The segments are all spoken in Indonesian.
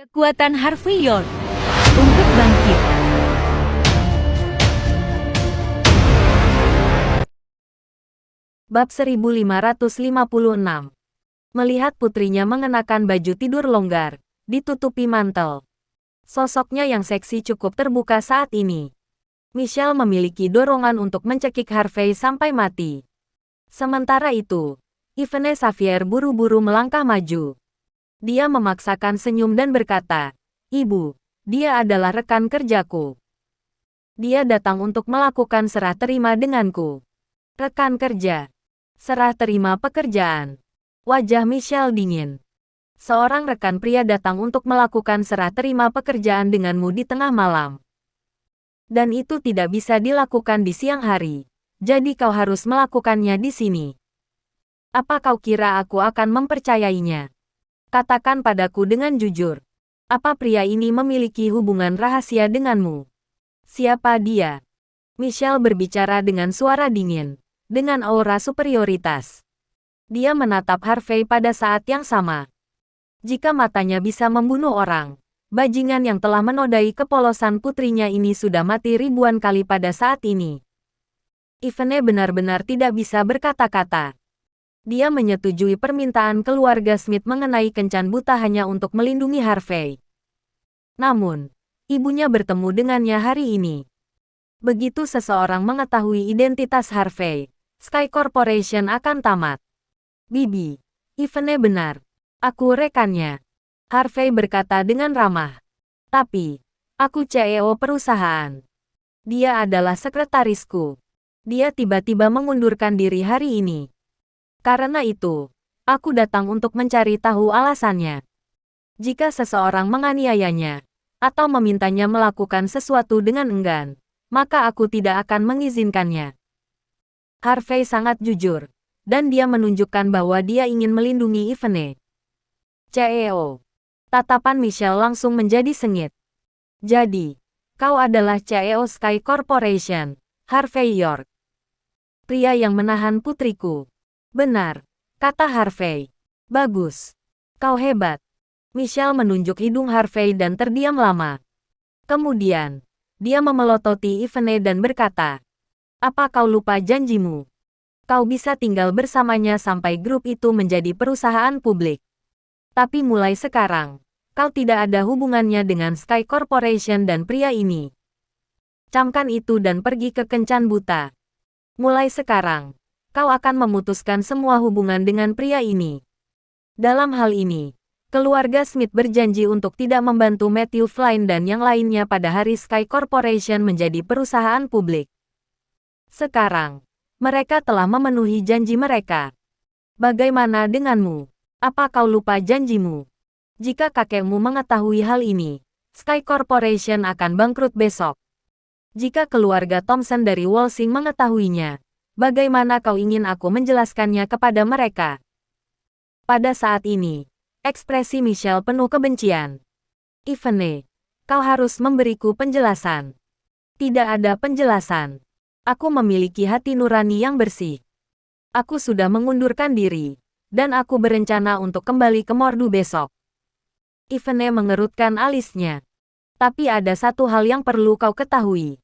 Kekuatan Harvey York untuk bangkit. Bab 1556. Melihat putrinya mengenakan baju tidur longgar, ditutupi mantel. Sosoknya yang seksi cukup terbuka saat ini. Michelle memiliki dorongan untuk mencekik Harvey sampai mati. Sementara itu, Yvonne Xavier buru-buru melangkah maju. Dia memaksakan senyum dan berkata, "Ibu, dia adalah rekan kerjaku. Dia datang untuk melakukan serah terima denganku." Rekan kerja. Serah terima pekerjaan. Wajah Michelle dingin. Seorang rekan pria datang untuk melakukan serah terima pekerjaan denganmu di tengah malam. Dan itu tidak bisa dilakukan di siang hari. Jadi kau harus melakukannya di sini. Apa kau kira aku akan mempercayainya? Katakan padaku dengan jujur. Apa pria ini memiliki hubungan rahasia denganmu? Siapa dia? Michelle berbicara dengan suara dingin, dengan aura superioritas. Dia menatap Harvey pada saat yang sama. Jika matanya bisa membunuh orang, bajingan yang telah menodai kepolosan putrinya ini sudah mati ribuan kali pada saat ini. Yvonne benar-benar tidak bisa berkata-kata. Dia menyetujui permintaan keluarga Smith mengenai kencan buta hanya untuk melindungi Harvey. Namun, ibunya bertemu dengannya hari ini. Begitu seseorang mengetahui identitas Harvey, Sky Corporation akan tamat. Bibi, Yvonne benar. Aku rekannya. Harvey berkata dengan ramah. Tapi, aku CEO perusahaan. Dia adalah sekretarisku. Dia tiba-tiba mengundurkan diri hari ini. Karena itu, aku datang untuk mencari tahu alasannya. Jika seseorang menganiayanya, atau memintanya melakukan sesuatu dengan enggan, maka aku tidak akan mengizinkannya. Harvey sangat jujur, dan dia menunjukkan bahwa dia ingin melindungi Yvonne. CEO. Tatapan Michelle langsung menjadi sengit. Jadi, kau adalah CEO Sky Corporation, Harvey York. Pria yang menahan putriku. Benar, kata Harvey. Bagus. Kau hebat. Michelle menunjuk hidung Harvey dan terdiam lama. Kemudian, dia memelototi Yvonne dan berkata, "Apa kau lupa janjimu? Kau bisa tinggal bersamanya sampai grup itu menjadi perusahaan publik. Tapi mulai sekarang, kau tidak ada hubungannya dengan Sky Corporation dan pria ini. Camkan itu dan pergi ke kencan buta. Mulai sekarang, kau akan memutuskan semua hubungan dengan pria ini." Dalam hal ini, keluarga Smith berjanji untuk tidak membantu Matthew Flynn dan yang lainnya pada hari Sky Corporation menjadi perusahaan publik. Sekarang, mereka telah memenuhi janji mereka. Bagaimana denganmu? Apa kau lupa janjimu? Jika kakekmu mengetahui hal ini, Sky Corporation akan bangkrut besok. Jika keluarga Thompson dari Walsing mengetahuinya, bagaimana kau ingin aku menjelaskannya kepada mereka? Pada saat ini, ekspresi Michelle penuh kebencian. Yvonne, kau harus memberiku penjelasan. Tidak ada penjelasan. Aku memiliki hati nurani yang bersih. Aku sudah mengundurkan diri, dan aku berencana untuk kembali ke Mordu besok. Yvonne mengerutkan alisnya. Tapi ada satu hal yang perlu kau ketahui.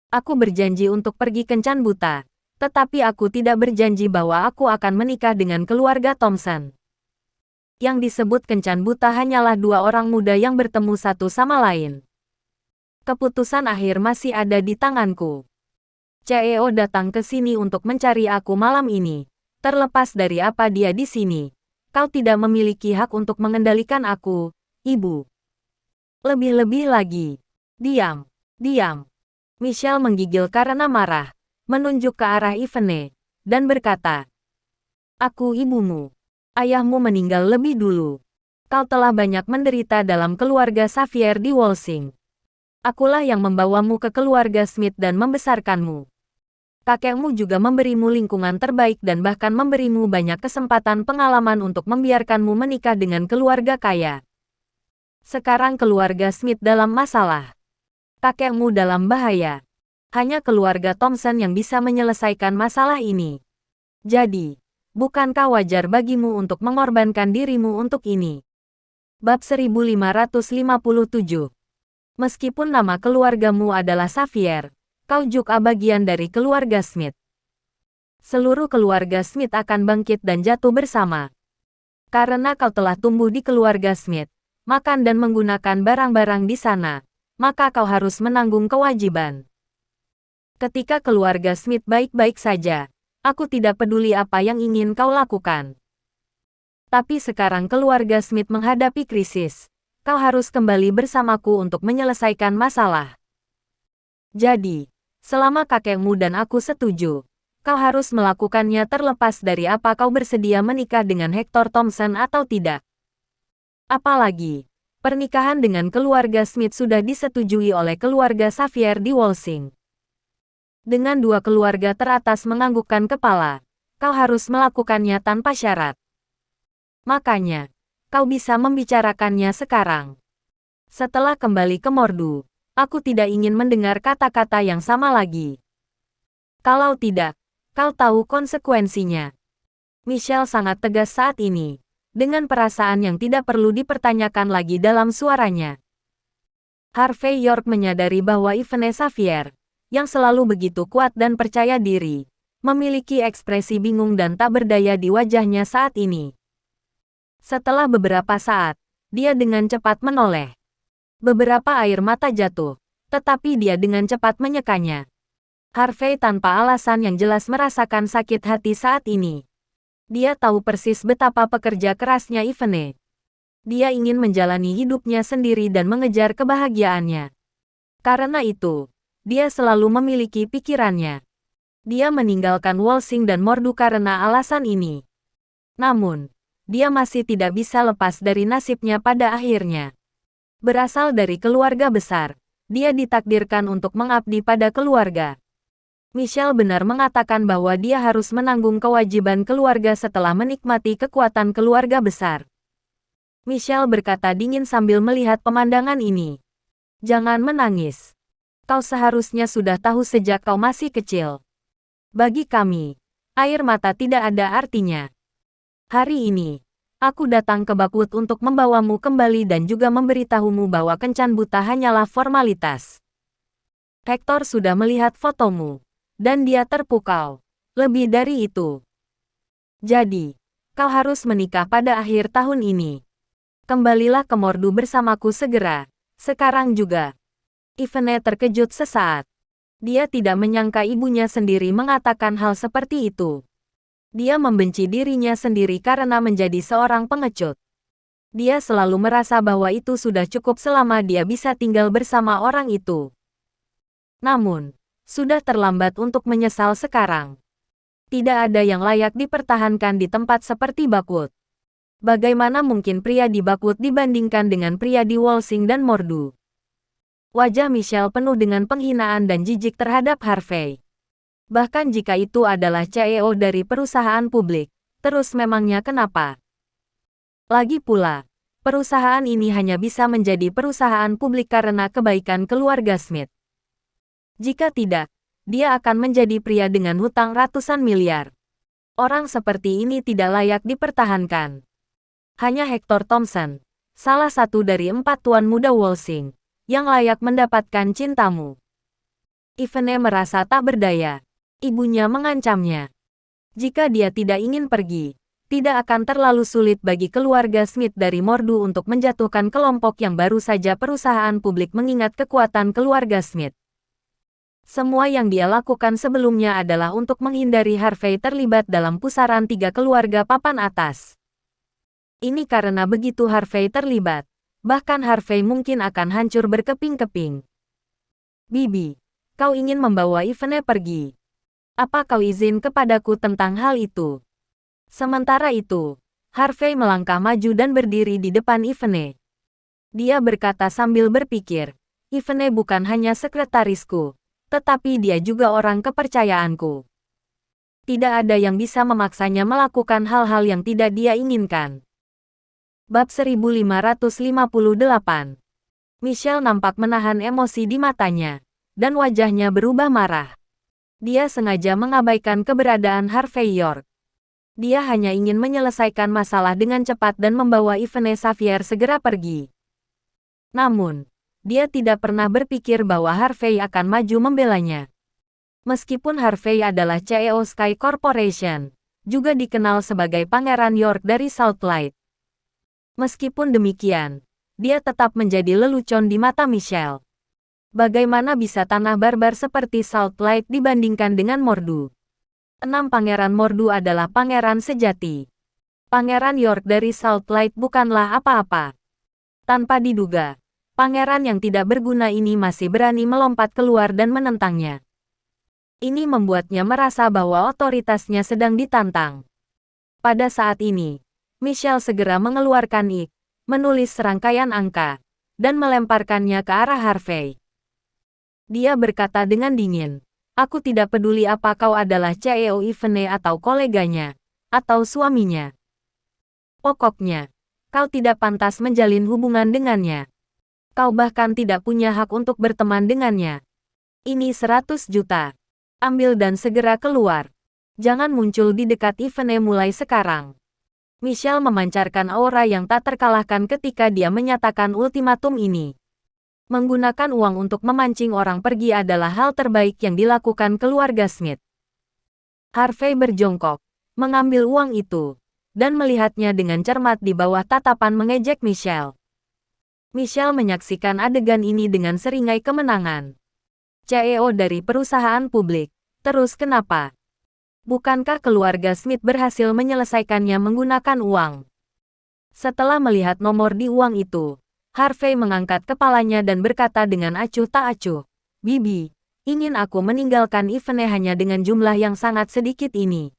Aku berjanji untuk pergi kencan buta. Tetapi aku tidak berjanji bahwa aku akan menikah dengan keluarga Thompson. Yang disebut kencan buta hanyalah dua orang muda yang bertemu satu sama lain. Keputusan akhir masih ada di tanganku. CEO datang ke sini untuk mencari aku malam ini. Terlepas dari apa dia di sini, kau tidak memiliki hak untuk mengendalikan aku, Ibu. Lebih-lebih lagi. Diam, diam. Michelle menggigil karena marah. Menunjuk ke arah Yvonne, dan berkata, "Aku ibumu. Ayahmu meninggal lebih dulu. Kau telah banyak menderita dalam keluarga Xavier di Walsing. Akulah yang membawamu ke keluarga Smith dan membesarkanmu. Kakekmu juga memberimu lingkungan terbaik dan bahkan memberimu banyak kesempatan pengalaman untuk membiarkanmu menikah dengan keluarga kaya. Sekarang keluarga Smith dalam masalah. Kakekmu dalam bahaya. Hanya keluarga Thompson yang bisa menyelesaikan masalah ini. Jadi, bukankah wajar bagimu untuk mengorbankan dirimu untuk ini?" Bab 1557. Meskipun nama keluargamu adalah Xavier, kau juga bagian dari keluarga Smith. Seluruh keluarga Smith akan bangkit dan jatuh bersama. Karena kau telah tumbuh di keluarga Smith, makan dan menggunakan barang-barang di sana, maka kau harus menanggung kewajiban. Ketika keluarga Smith baik-baik saja, aku tidak peduli apa yang ingin kau lakukan. Tapi sekarang keluarga Smith menghadapi krisis. Kau harus kembali bersamaku untuk menyelesaikan masalah. Jadi, selama kakekmu dan aku setuju, kau harus melakukannya terlepas dari apa kau bersedia menikah dengan Hector Thompson atau tidak. Apalagi, pernikahan dengan keluarga Smith sudah disetujui oleh keluarga Xavier di Walsing. Dengan dua keluarga teratas menganggukkan kepala, kau harus melakukannya tanpa syarat. Makanya, kau bisa membicarakannya sekarang. Setelah kembali ke Mordu, aku tidak ingin mendengar kata-kata yang sama lagi. Kalau tidak, kau tahu konsekuensinya. Michelle sangat tegas saat ini, dengan perasaan yang tidak perlu dipertanyakan lagi dalam suaranya. Harvey York menyadari bahwa Yvonne Xavier, yang selalu begitu kuat dan percaya diri, memiliki ekspresi bingung dan tak berdaya di wajahnya saat ini. Setelah beberapa saat, dia dengan cepat menoleh. Beberapa air mata jatuh, tetapi dia dengan cepat menyekanya. Harvey tanpa alasan yang jelas merasakan sakit hati saat ini. Dia tahu persis betapa pekerja kerasnya Yvonne. Dia ingin menjalani hidupnya sendiri dan mengejar kebahagiaannya. Karena itu, dia selalu memiliki pikirannya. Dia meninggalkan Walsing dan Mordu karena alasan ini. Namun, dia masih tidak bisa lepas dari nasibnya pada akhirnya. Berasal dari keluarga besar, dia ditakdirkan untuk mengabdi pada keluarga. Michelle benar mengatakan bahwa dia harus menanggung kewajiban keluarga setelah menikmati kekuatan keluarga besar. Michelle berkata dingin sambil melihat pemandangan ini. Jangan menangis. Kau seharusnya sudah tahu sejak kau masih kecil. Bagi kami, air mata tidak ada artinya. Hari ini, aku datang ke Bakwood untuk membawamu kembali dan juga memberitahumu bahwa kencan buta hanyalah formalitas. Hector sudah melihat fotomu, dan dia terpukau. Lebih dari itu. Jadi, kau harus menikah pada akhir tahun ini. Kembalilah ke Mordu bersamaku segera, sekarang juga. Yvonne terkejut sesaat. Dia tidak menyangka ibunya sendiri mengatakan hal seperti itu. Dia membenci dirinya sendiri karena menjadi seorang pengecut. Dia selalu merasa bahwa itu sudah cukup selama dia bisa tinggal bersama orang itu. Namun, sudah terlambat untuk menyesal sekarang. Tidak ada yang layak dipertahankan di tempat seperti Bakwood. Bagaimana mungkin pria di Bakwood dibandingkan dengan pria di Walsing dan Mordu? Wajah Michelle penuh dengan penghinaan dan jijik terhadap Harvey. Bahkan jika itu adalah CEO dari perusahaan publik, terus memangnya kenapa? Lagi pula, perusahaan ini hanya bisa menjadi perusahaan publik karena kebaikan keluarga Smith. Jika tidak, dia akan menjadi pria dengan hutang ratusan miliar. Orang seperti ini tidak layak dipertahankan. Hanya Hector Thompson, salah satu dari 4 tuan muda Walsing, yang layak mendapatkan cintamu. Yvonne merasa tak berdaya. Ibunya mengancamnya. Jika dia tidak ingin pergi, tidak akan terlalu sulit bagi keluarga Smith dari Mordu untuk menjatuhkan kelompok yang baru saja perusahaan publik mengingat kekuatan keluarga Smith. Semua yang dia lakukan sebelumnya adalah untuk menghindari Harvey terlibat dalam pusaran 3 keluarga papan atas. Ini karena begitu Harvey terlibat, bahkan Harvey mungkin akan hancur berkeping-keping. Bibi, kau ingin membawa Yvonne pergi. Apa kau izin kepadaku tentang hal itu? Sementara itu, Harvey melangkah maju dan berdiri di depan Yvonne. Dia berkata sambil berpikir, Yvonne bukan hanya sekretarisku, tetapi dia juga orang kepercayaanku. Tidak ada yang bisa memaksanya melakukan hal-hal yang tidak dia inginkan. Bab 1558. Michelle nampak menahan emosi di matanya, dan wajahnya berubah marah. Dia sengaja mengabaikan keberadaan Harvey York. Dia hanya ingin menyelesaikan masalah dengan cepat dan membawa Yvonne Xavier segera pergi. Namun, dia tidak pernah berpikir bahwa Harvey akan maju membelanya. Meskipun Harvey adalah CEO Sky Corporation, juga dikenal sebagai Pangeran York dari Southlight. Meskipun demikian, dia tetap menjadi lelucon di mata Michelle. Bagaimana bisa tanah barbar seperti Southlight dibandingkan dengan Mordu? 6 Pangeran Mordu adalah pangeran sejati. Pangeran York dari Southlight bukanlah apa-apa. Tanpa diduga, pangeran yang tidak berguna ini masih berani melompat keluar dan menentangnya. Ini membuatnya merasa bahwa otoritasnya sedang ditantang. Pada saat ini, Michelle segera mengeluarkan ik, menulis serangkaian angka, dan melemparkannya ke arah Harvey. Dia berkata dengan dingin, "Aku tidak peduli apa kau adalah CEO Yvonne atau koleganya, atau suaminya. Pokoknya, kau tidak pantas menjalin hubungan dengannya. Kau bahkan tidak punya hak untuk berteman dengannya. Ini 100 juta. Ambil dan segera keluar. Jangan muncul di dekat Yvonne mulai sekarang." Michelle memancarkan aura yang tak terkalahkan ketika dia menyatakan ultimatum ini. Menggunakan uang untuk memancing orang pergi adalah hal terbaik yang dilakukan keluarga Smith. Harvey berjongkok, mengambil uang itu, dan melihatnya dengan cermat di bawah tatapan mengejek Michelle. Michelle menyaksikan adegan ini dengan seringai kemenangan. CEO dari perusahaan publik, terus kenapa? Bukankah keluarga Smith berhasil menyelesaikannya menggunakan uang? Setelah melihat nomor di uang itu, Harvey mengangkat kepalanya dan berkata dengan acuh tak acuh, "Bibi, ingin aku meninggalkan Yvonne hanya dengan jumlah yang sangat sedikit ini."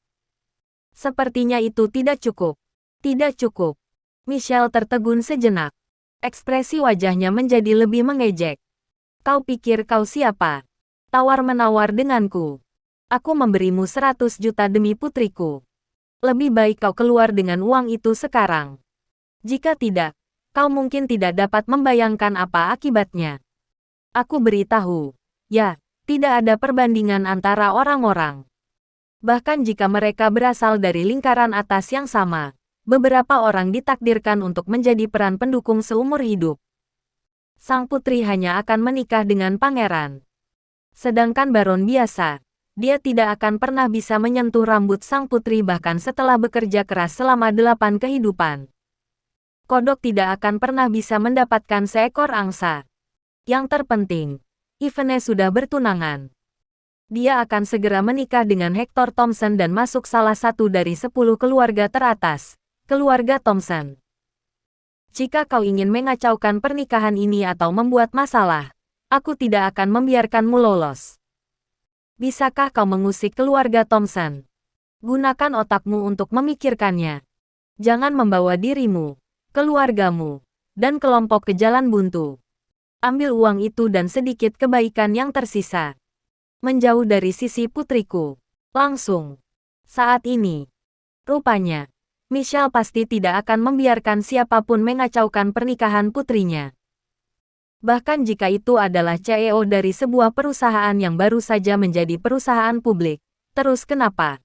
Sepertinya itu tidak cukup. Tidak cukup. Michelle tertegun sejenak. Ekspresi wajahnya menjadi lebih mengejek. "Kau pikir kau siapa? Tawar-menawar denganku. Aku memberimu 100 juta demi putriku. Lebih baik kau keluar dengan uang itu sekarang. Jika tidak, kau mungkin tidak dapat membayangkan apa akibatnya. Aku beritahu, ya, tidak ada perbandingan antara orang-orang. Bahkan jika mereka berasal dari lingkaran atas yang sama, beberapa orang ditakdirkan untuk menjadi peran pendukung seumur hidup. Sang putri hanya akan menikah dengan pangeran. Sedangkan baron biasa, dia tidak akan pernah bisa menyentuh rambut sang putri bahkan setelah bekerja keras selama 8 kehidupan. Kodok tidak akan pernah bisa mendapatkan seekor angsa. Yang terpenting, Yvonne sudah bertunangan. Dia akan segera menikah dengan Hector Thompson dan masuk salah satu dari 10 keluarga teratas, keluarga Thompson. Jika kau ingin mengacaukan pernikahan ini atau membuat masalah, aku tidak akan membiarkanmu lolos. Bisakah kau mengusik keluarga Thompson? Gunakan otakmu untuk memikirkannya. Jangan membawa dirimu, keluargamu, dan kelompok ke jalan buntu. Ambil uang itu dan sedikit kebaikan yang tersisa. Menjauh dari sisi putriku. Langsung. Saat ini. Rupanya, Michelle pasti tidak akan membiarkan siapapun mengacaukan pernikahan putrinya. Bahkan jika itu adalah CEO dari sebuah perusahaan yang baru saja menjadi perusahaan publik, terus kenapa?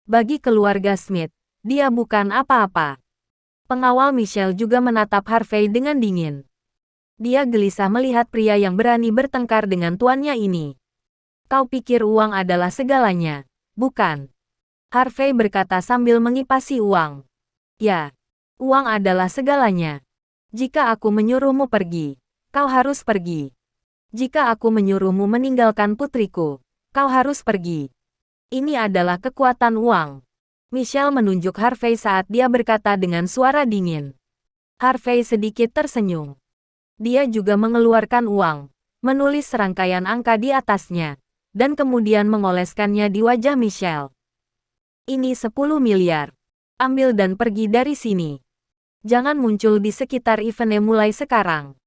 Bagi keluarga Smith, dia bukan apa-apa. Pengawal Michelle juga menatap Harvey dengan dingin. Dia gelisah melihat pria yang berani bertengkar dengan tuannya ini. "Kau pikir uang adalah segalanya, bukan?" Harvey berkata sambil mengipasi uang. "Ya, uang adalah segalanya. Jika aku menyuruhmu pergi, kau harus pergi. Jika aku menyuruhmu meninggalkan putriku, kau harus pergi. Ini adalah kekuatan uang." Michelle menunjuk Harvey saat dia berkata dengan suara dingin. Harvey sedikit tersenyum. Dia juga mengeluarkan uang, menulis serangkaian angka di atasnya, dan kemudian mengoleskannya di wajah Michelle. "Ini 10 miliar. Ambil dan pergi dari sini. Jangan muncul di sekitar Yvonne mulai sekarang."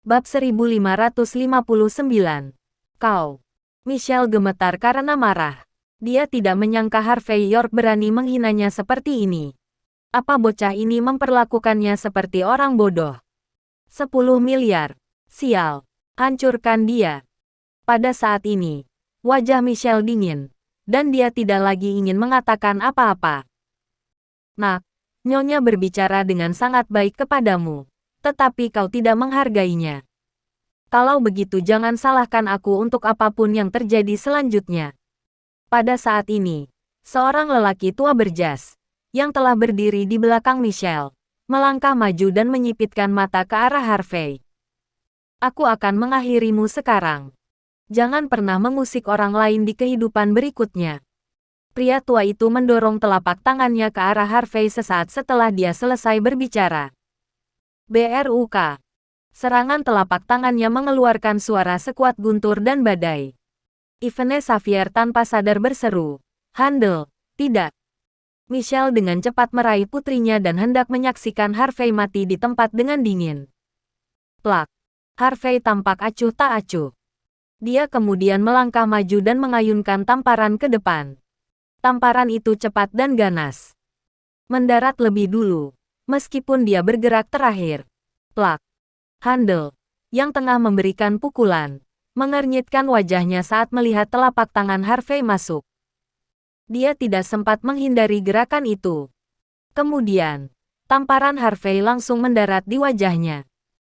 Bab 1559. Kau. Michelle gemetar karena marah. Dia tidak menyangka Harvey York berani menghinanya seperti ini. Apa bocah ini memperlakukannya seperti orang bodoh? 10 miliar. Sial. Hancurkan dia. Pada saat ini, wajah Michelle dingin. dan dia tidak lagi ingin mengatakan apa-apa. Nak, Nyonya berbicara dengan sangat baik kepadamu, tetapi kau tidak menghargainya. Kalau begitu jangan salahkan aku untuk apapun yang terjadi selanjutnya. Pada saat ini, seorang lelaki tua berjas, yang telah berdiri di belakang Michelle, melangkah maju dan menyipitkan mata ke arah Harvey. Aku akan mengakhirimu sekarang. Jangan pernah mengusik orang lain di kehidupan berikutnya. Pria tua itu mendorong telapak tangannya ke arah Harvey sesaat setelah dia selesai berbicara. BRUK. Serangan telapak tangannya mengeluarkan suara sekuat guntur dan badai. Yvonne Xavier tanpa sadar berseru, "Handel, tidak." Michelle dengan cepat meraih putrinya dan hendak menyaksikan Harvey mati di tempat dengan dingin. Plak. Harvey tampak acuh tak acuh. Dia kemudian melangkah maju dan mengayunkan tamparan ke depan. Tamparan itu cepat dan ganas. Mendarat lebih dulu, meskipun dia bergerak terakhir. Plak. Handel, yang tengah memberikan pukulan, mengernyitkan wajahnya saat melihat telapak tangan Harvey masuk. Dia tidak sempat menghindari gerakan itu. Kemudian, tamparan Harvey langsung mendarat di wajahnya.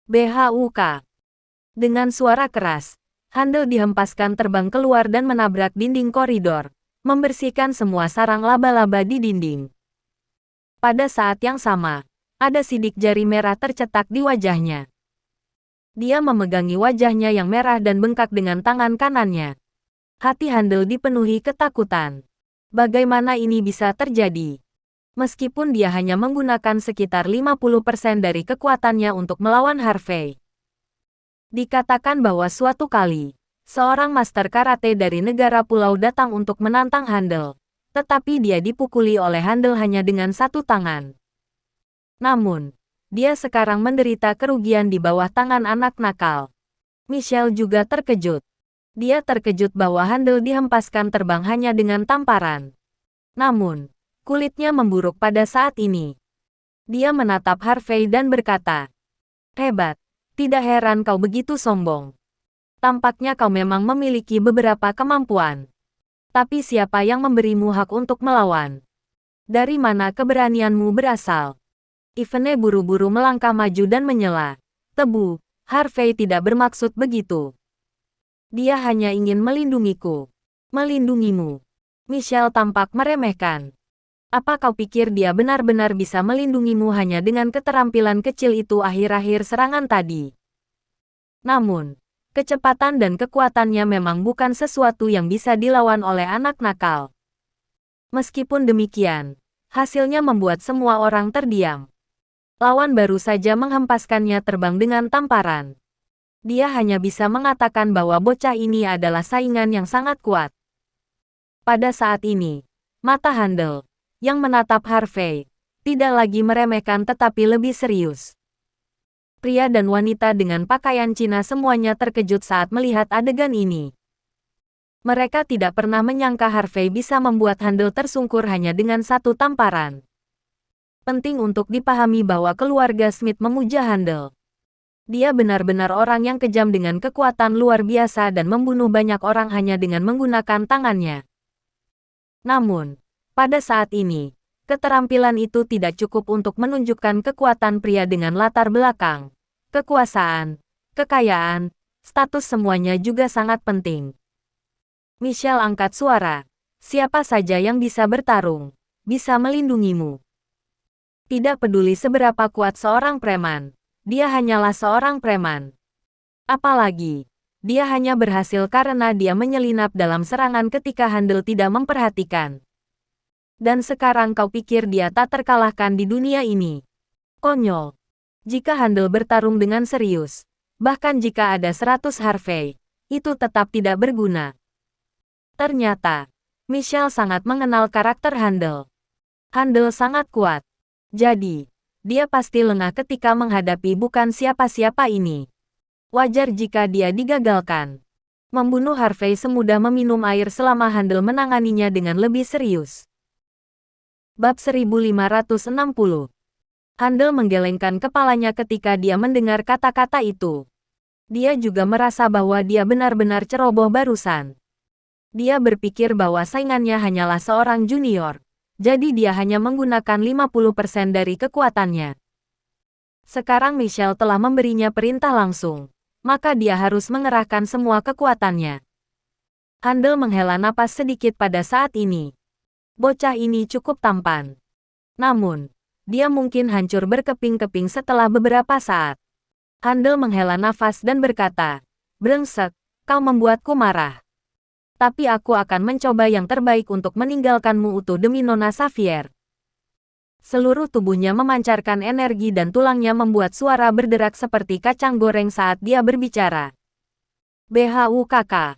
BHUK. Dengan suara keras, Handel dihempaskan terbang keluar dan menabrak dinding koridor, membersihkan semua sarang laba-laba di dinding. Pada saat yang sama, ada sidik jari merah tercetak di wajahnya. Dia memegangi wajahnya yang merah dan bengkak dengan tangan kanannya. Hati Handel dipenuhi ketakutan. Bagaimana ini bisa terjadi? Meskipun dia hanya menggunakan sekitar 50% dari kekuatannya untuk melawan Harvey. Dikatakan bahwa suatu kali, seorang master karate dari negara pulau datang untuk menantang Handel, tetapi dia dipukuli oleh Handel hanya dengan satu tangan. Namun, dia sekarang menderita kerugian di bawah tangan anak nakal. Michelle juga terkejut. Dia terkejut bahwa Handel dihempaskan terbang hanya dengan tamparan. Namun, kulitnya memburuk pada saat ini. Dia menatap Harvey dan berkata, "Hebat. Tidak heran kau begitu sombong. Tampaknya kau memang memiliki beberapa kemampuan. Tapi siapa yang memberimu hak untuk melawan? Dari mana keberanianmu berasal?" Yvonne buru-buru melangkah maju dan menyela. "Tebu, Harvey tidak bermaksud begitu. Dia hanya ingin melindungiku." "Melindungimu?" Michelle tampak meremehkan. "Apa kau pikir dia benar-benar bisa melindungimu hanya dengan keterampilan kecil itu akhir-akhir serangan tadi?" Namun, kecepatan dan kekuatannya memang bukan sesuatu yang bisa dilawan oleh anak nakal. Meskipun demikian, hasilnya membuat semua orang terdiam. Lawan baru saja menghempaskannya terbang dengan tamparan. Dia hanya bisa mengatakan bahwa bocah ini adalah saingan yang sangat kuat. Pada saat ini, mata Handel, yang menatap Harvey, tidak lagi meremehkan tetapi lebih serius. Pria dan wanita dengan pakaian Cina semuanya terkejut saat melihat adegan ini. Mereka tidak pernah menyangka Harvey bisa membuat Handel tersungkur hanya dengan satu tamparan. Penting untuk dipahami bahwa keluarga Smith memuja Handel. Dia benar-benar orang yang kejam dengan kekuatan luar biasa dan membunuh banyak orang hanya dengan menggunakan tangannya. Namun, pada saat ini, keterampilan itu tidak cukup untuk menunjukkan kekuatan pria dengan latar belakang, kekuasaan, kekayaan, status semuanya juga sangat penting. Michelle angkat suara. "Siapa saja yang bisa bertarung, bisa melindungimu. Tidak peduli seberapa kuat seorang preman, dia hanyalah seorang preman. Apalagi, dia hanya berhasil karena dia menyelinap dalam serangan ketika Handel tidak memperhatikan. Dan sekarang kau pikir dia tak terkalahkan di dunia ini? Konyol. Jika Handel bertarung dengan serius, bahkan jika ada 100 Harvey, itu tetap tidak berguna." Ternyata, Michelle sangat mengenal karakter Handel. Handel sangat kuat. Jadi, dia pasti lengah ketika menghadapi bukan siapa-siapa ini. Wajar jika dia digagalkan. Membunuh Harvey semudah meminum air selama Handel menanganinya dengan lebih serius. Bab 1560. Handel menggelengkan kepalanya ketika dia mendengar kata-kata itu. Dia juga merasa bahwa dia benar-benar ceroboh barusan. Dia berpikir bahwa saingannya hanyalah seorang junior, jadi dia hanya menggunakan 50% dari kekuatannya. Sekarang Michelle telah memberinya perintah langsung, maka dia harus mengerahkan semua kekuatannya. Handel menghela napas sedikit pada saat ini. Bocah ini cukup tampan. Namun, dia mungkin hancur berkeping-keping setelah beberapa saat. Handel menghela nafas dan berkata, "Brengsek, kau membuatku marah. Tapi aku akan mencoba yang terbaik untuk meninggalkanmu utuh demi Nona Xavier." Seluruh tubuhnya memancarkan energi dan tulangnya membuat suara berderak seperti kacang goreng saat dia berbicara. BHUKK.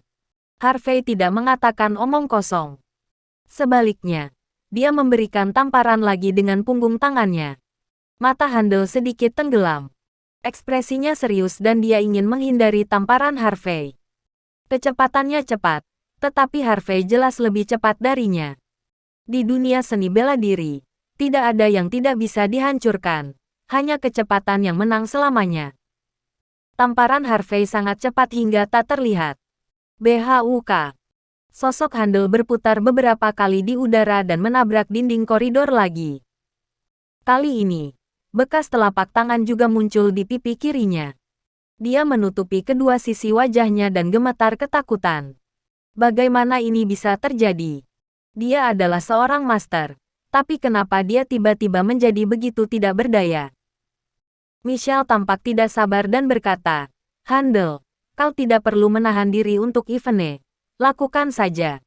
Harvey tidak mengatakan omong kosong. Sebaliknya, dia memberikan tamparan lagi dengan punggung tangannya. Mata Handel sedikit tenggelam. Ekspresinya serius dan dia ingin menghindari tamparan Harvey. Kecepatannya cepat, tetapi Harvey jelas lebih cepat darinya. Di dunia seni bela diri, tidak ada yang tidak bisa dihancurkan, hanya kecepatan yang menang selamanya. Tamparan Harvey sangat cepat hingga tak terlihat. BHUK. Sosok Handel berputar beberapa kali di udara dan menabrak dinding koridor lagi. Kali ini, bekas telapak tangan juga muncul di pipi kirinya. Dia menutupi kedua sisi wajahnya dan gemetar ketakutan. Bagaimana ini bisa terjadi? Dia adalah seorang master, tapi kenapa dia tiba-tiba menjadi begitu tidak berdaya? Michelle tampak tidak sabar dan berkata, "Handel, kau tidak perlu menahan diri untuk eventnya. Lakukan saja.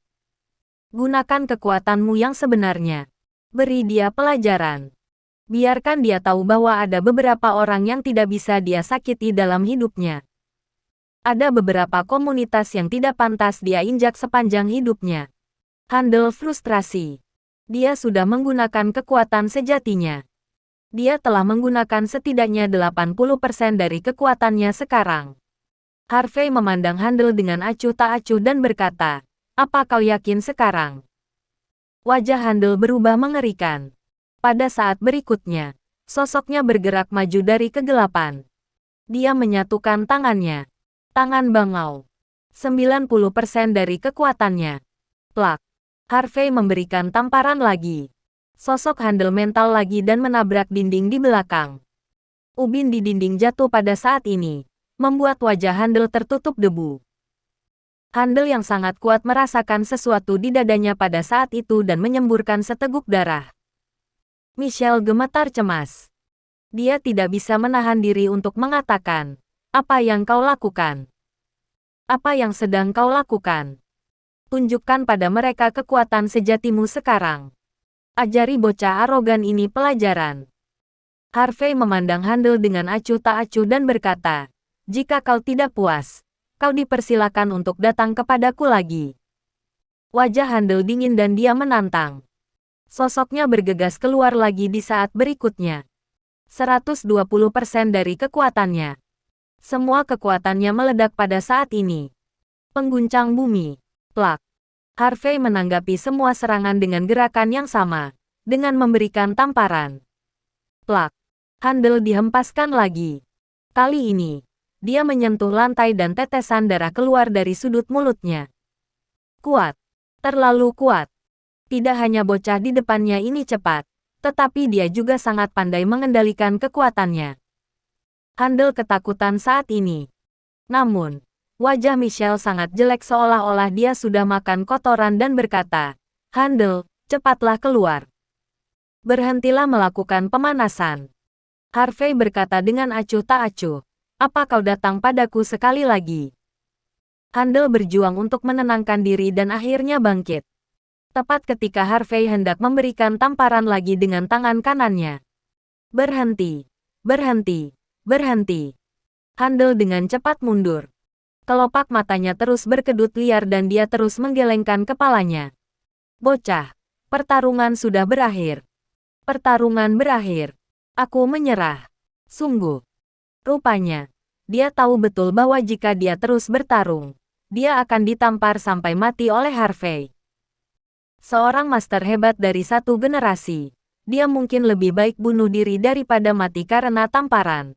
Gunakan kekuatanmu yang sebenarnya. Beri dia pelajaran. Biarkan dia tahu bahwa ada beberapa orang yang tidak bisa dia sakiti dalam hidupnya. Ada beberapa komunitas yang tidak pantas dia injak sepanjang hidupnya." Handel frustrasi. Dia sudah menggunakan kekuatan sejatinya. Dia telah menggunakan setidaknya 80% dari kekuatannya sekarang. Harvey memandang Handel dengan acuh tak acuh dan berkata, "Apa kau yakin sekarang?" Wajah Handel berubah mengerikan. Pada saat berikutnya, sosoknya bergerak maju dari kegelapan. Dia menyatukan tangannya. Tangan bangau. 90% dari kekuatannya. Plak. Harvey memberikan tamparan lagi. Sosok Handel mental lagi dan menabrak dinding di belakang. Ubin di dinding jatuh pada saat ini, membuat wajah Handel tertutup debu. Handel yang sangat kuat merasakan sesuatu di dadanya pada saat itu dan menyemburkan seteguk darah. Michelle gemetar cemas. Dia tidak bisa menahan diri untuk mengatakan, "Apa yang kau lakukan? Apa yang sedang kau lakukan? Tunjukkan pada mereka kekuatan sejatimu sekarang. Ajari bocah arogan ini pelajaran." Harvey memandang Handel dengan acuh tak acuh dan berkata, "Jika kau tidak puas, kau dipersilakan untuk datang kepadaku lagi." Wajah Handel dingin dan dia menantang. Sosoknya bergegas keluar lagi di saat berikutnya. 120% dari kekuatannya. Semua kekuatannya meledak pada saat ini. Pengguncang bumi. Plak. Harvey menanggapi semua serangan dengan gerakan yang sama, dengan memberikan tamparan. Plak. Handel dihempaskan lagi. Kali ini, dia menyentuh lantai dan tetesan darah keluar dari sudut mulutnya. Kuat. Terlalu kuat. Tidak hanya bocah di depannya ini cepat, tetapi dia juga sangat pandai mengendalikan kekuatannya. Handel ketakutan saat ini. Namun, wajah Michelle sangat jelek seolah-olah dia sudah makan kotoran dan berkata, "Handel, cepatlah keluar. Berhentilah melakukan pemanasan." Harvey berkata dengan acuh tak acuh, "Apa kau datang padaku sekali lagi?" Handel berjuang untuk menenangkan diri dan akhirnya bangkit. Tepat ketika Harvey hendak memberikan tamparan lagi dengan tangan kanannya. "Berhenti, berhenti, berhenti." Handel dengan cepat mundur. Kelopak matanya terus berkedut liar dan dia terus menggelengkan kepalanya. "Bocah, pertarungan sudah berakhir. Pertarungan berakhir. Aku menyerah." Sungguh. Rupanya, dia tahu betul bahwa jika dia terus bertarung, dia akan ditampar sampai mati oleh Harvey. Seorang master hebat dari satu generasi, dia mungkin lebih baik bunuh diri daripada mati karena tamparan.